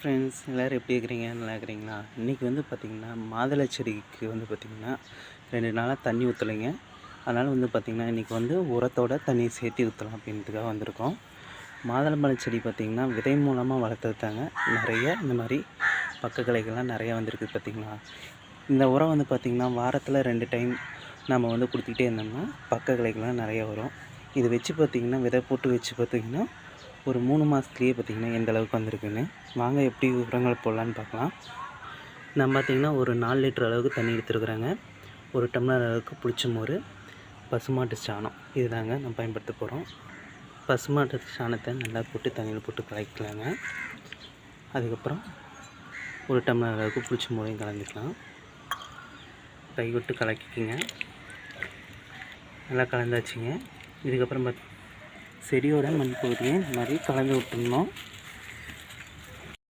Friends, எல்லோரும் எப்படி இருக்கிறீங்க? நல்லா இருக்கிறீங்களா? இன்றைக்கி வந்து பார்த்திங்கன்னா மாதுளை செடிக்கு வந்து பார்த்திங்கன்னா 2 நாளாக தண்ணி ஊற்றலைங்க. அதனால் வந்து பார்த்திங்கன்னா இன்றைக்கி வந்து உரத்தோட தண்ணி சேர்த்து ஊற்றலாம் அப்படின்றதுக்காக வந்திருக்கோம். மாதுளம்பழ செடி பார்த்திங்கன்னா விதை மூலமாக வளர்த்துட்டாங்க. நிறைய இந்த மாதிரி பக்க கிளைகள்லாம் நிறையா வந்திருக்கு பார்த்திங்களா. இந்த உரம் வந்து பார்த்திங்கன்னா வாரத்தில் 2 டைம் நம்ம வந்து கொடுத்துக்கிட்டே இருந்தோம்னா பக்க கிளைகள்லாம் நிறையா வரும். இது வச்சு பார்த்திங்கன்னா விதை போட்டு வச்சு பார்த்திங்கன்னா ஒரு 3 மாதத்துலேயே பார்த்திங்கன்னா எந்த அளவுக்கு வந்திருக்குன்னு வாங்க எப்படி உரங்களை போடலான்னு பார்க்கலாம். நான் பார்த்திங்கன்னா ஒரு 4 லிட்டர் அளவுக்கு தண்ணி எடுத்துருக்குறேங்க. ஒரு டம்ளர் அளவுக்கு புளிச்ச மோர், பசுமாட்டு சாணம் இதுதாங்க நான் பயன்படுத்த போகிறோம். பசுமாட்டு சாணத்தை நல்லா போட்டு தண்ணியில் போட்டு கலக்கலாங்க. அதுக்கப்புறம் ஒரு டம்ளர் அளவுக்கு புளிச்ச மோரையும் கலந்துக்கலாம். கை விட்டு கலக்கிக்கிங்க. நல்லா கலந்தாச்சுங்க. இதுக்கப்புறம் செடியோட மண் பகுதியை இந்த மாதிரி கலந்து விட்டுடணும்.